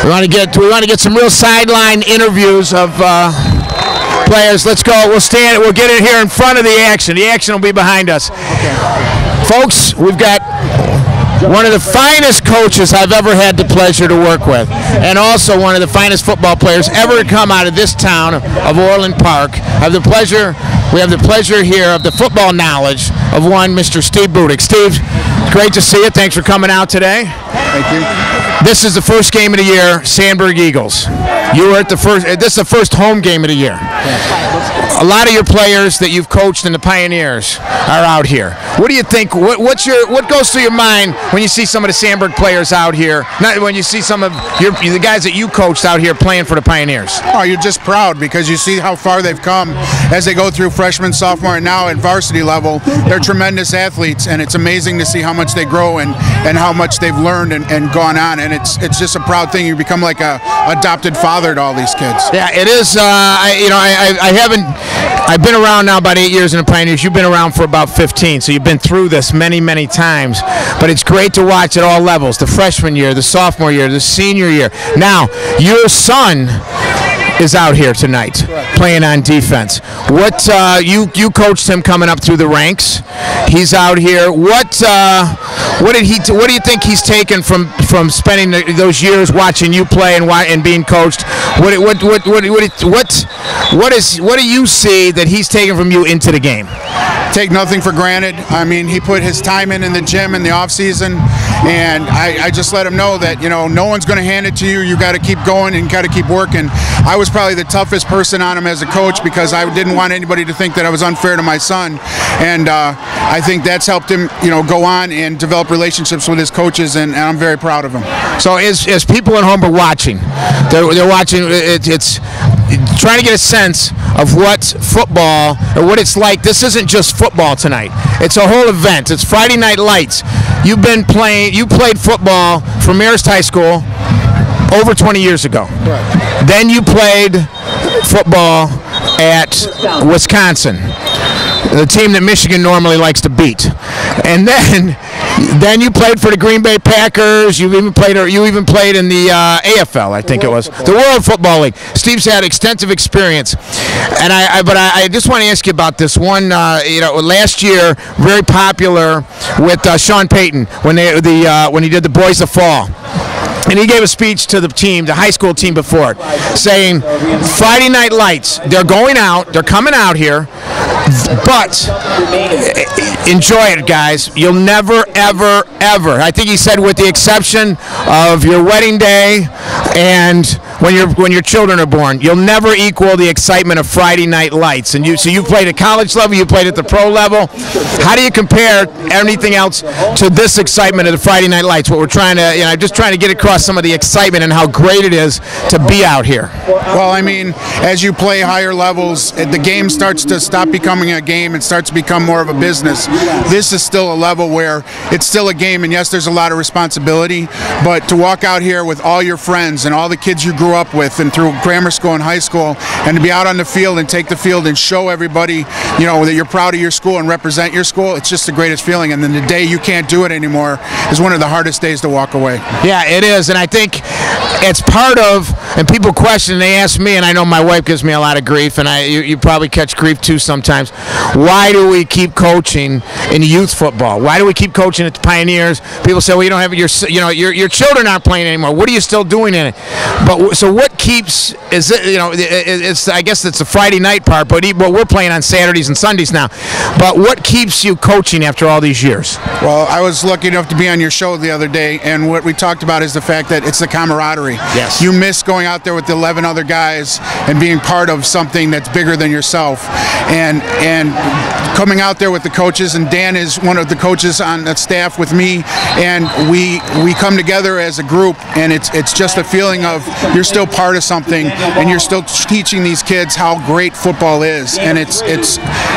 We want to get some real sideline interviews of players. Let's go. We'll stand. We'll get it here in front of the action. The action will be behind us. Okay. Folks, we've got one of the finest coaches I've ever had the pleasure to work with, and also one of the finest football players ever to come out of this town of Orland Park. We have the pleasure here of the football knowledge of one Mr. Steve Budick. Steve, great to see you. Thanks for coming out today. Thank you. This is the first game of the year, Sandburg Eagles. You were at the first. This is the first home game of the year. A lot of your players that you've coached in the Pioneers are out here. What do you think? What goes through your mind when you see some of the Sandburg players out here? Not when you see some of the guys that you coached out here playing for the Pioneers. Oh, you're just proud because you see how far they've come as they go through freshman, sophomore, and now at varsity level. They're tremendous athletes, and it's amazing to see how much they grow and how much they've learned and gone on. And it's just a proud thing. You become like a adopted father to all these kids. Yeah, it is. I've been around now about 8 years in the Pioneers. You've been around for about 15, so you've been through this many, many times. But it's great to watch at all levels, the freshman year, the sophomore year, the senior year. Now, your son is out here tonight playing on defense. What you coached him coming up through the ranks. He's out here. What do you think he's taken from spending those years watching you play and being coached? What do you see that he's taken from you into the game? Take nothing for granted. I mean, he put his time in the gym in the off season, and I just let him know that no one's going to hand it to you. You got to keep going and got to keep working. I was probably the toughest person on him as a coach because I didn't want anybody to think that I was unfair to my son, and I think that's helped him go on and develop relationships with his coaches, and I'm very proud of him. So as people at home are watching, they're watching. It's trying to get a sense of what football or what it's like. This isn't just football tonight. It's a whole event. It's Friday Night Lights. You played football for Marist High School over 20 years ago. Right. Then you played football at Wisconsin, the team that Michigan normally likes to beat. And then you played for the Green Bay Packers. You even played in the AFL, I think it was, the World Football League. Steve's had extensive experience, and I just want to ask you about this one. Last year, very popular with Sean Payton when he did the Boys of Fall. And he gave a speech to the team, the high school team before it, saying, Friday Night Lights, they're going out, they're coming out here, but enjoy it, guys. You'll never, ever, ever, I think he said with the exception of your wedding day and when your children are born, you'll never equal the excitement of Friday Night Lights. And so you played at college level, you played at the pro level. How do you compare anything else to this excitement of the Friday Night Lights? What we're trying to, I'm just trying to get across some of the excitement and how great it is to be out here. Well, I mean, as you play higher levels, the game starts to stop becoming a game and starts to become more of a business. This is still a level where it's still a game, and yes, there's a lot of responsibility, but to walk out here with all your friends and all the kids you grew up with and through grammar school and high school, and to be out on the field and take the field and show everybody, that you're proud of your school and represent your school, it's just the greatest feeling. And then the day you can't do it anymore is one of the hardest days to walk away. Yeah, it is, and I think it's part of, and people question, they ask me, and I know my wife gives me a lot of grief, and you probably catch grief too sometimes. Why do we keep coaching in youth football? Why do we keep coaching at the Pioneers? People say, well, you don't have your children aren't playing anymore. What are you still doing in it? But so what keeps is it? It's I guess it's the Friday night part, but we're playing on Saturdays and Sundays now. But what keeps you coaching after all these years? Well, I was lucky enough to be on your show the other day, and what we talked about is the fact that it's the camaraderie. Yes. You miss going out there with 11 other guys and being part of something that's bigger than yourself, and coming out there with the coaches, and Dan is one of the coaches on that staff with me, and we come together as a group, and it's just a feeling of you're still part of something, and you're still teaching these kids how great football is, and it's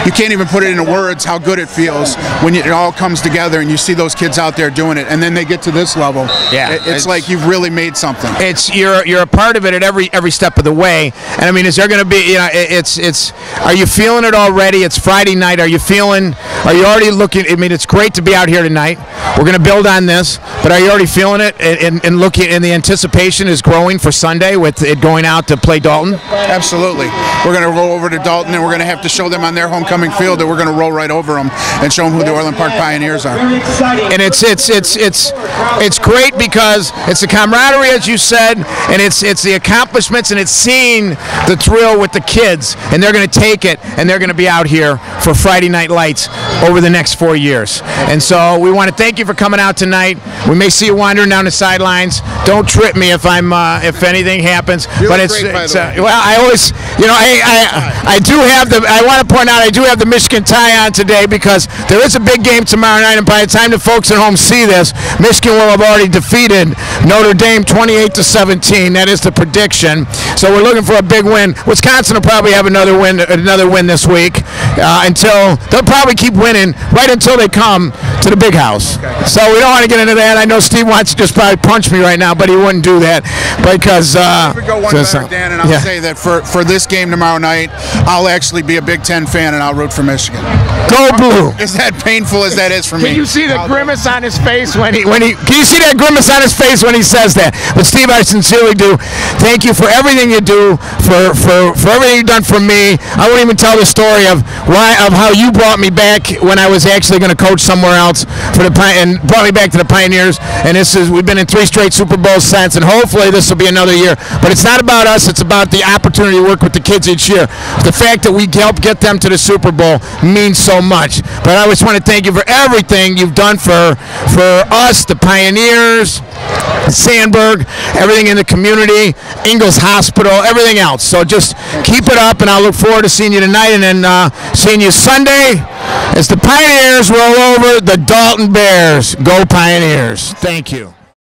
you can't even put it into words how good it feels when it all comes together and you see those kids out there doing it, and then they get to this level. Yeah, it's like you've really made something. You're a part part of it at every step of the way. And I mean, is there going to be, it's are you feeling it already? It's Friday night. Are you already looking? I mean, it's great to be out here tonight. We're going to build on this, but are you already feeling it and looking, and the anticipation is growing for Sunday with it going out to play Dalton? Absolutely. We're going to roll over to Dalton, and we're going to have to show them on their homecoming field that we're going to roll right over them and show them who the Orland Park Pioneers are. And it's great because it's the camaraderie, as you said, and it's the accomplishments, and it's seeing the thrill with the kids, and they're going to take it, and they're going to be out here for Friday Night Lights over the next 4 years. And so we want to thank you for coming out tonight. We may see you wandering down the sidelines. Don't trip me if anything happens. But it's well, I always, I do have I want to point out I do have the Michigan tie on today because there is a big game tomorrow night, and by the time the folks at home see this, Michigan will have already defeated Notre Dame 28-17. That is the prediction. So we're looking for a big win. Wisconsin will probably have another win this week until they'll probably keep winning right until they come to the big house. Okay. So we don't want to get into that. I know Steve wants to just probably punch me right now, but he wouldn't do that because. We go one better, Dan, and I'll say that for this game tomorrow night, I'll actually be a Big Ten fan and I'll root for Michigan. Go blue! Is that painful as that is for me? Can you see the grimace on his face when he? Can you see that grimace on his face when he says that? But Steve, I sincerely do thank you for everything you do, for everything you've done for me. I won't even tell the story of how you brought me back when I was actually going to coach somewhere else and brought me back to the Pioneers. And we've been in 3 straight Super Bowls since, and hopefully this will be another year. But it's not about us; it's about the opportunity to work with the kids each year. The fact that we help get them to the Super Bowl means so much. But I just want to thank you for everything you've done for us, the Pioneers, Sandburg, everything in the community, Ingalls Hospital, everything else. So just keep it up, and I'll look forward to seeing you tonight and then seeing you Sunday as the Pioneers roll over the Dalton Bears. Go Pioneers. Thank you.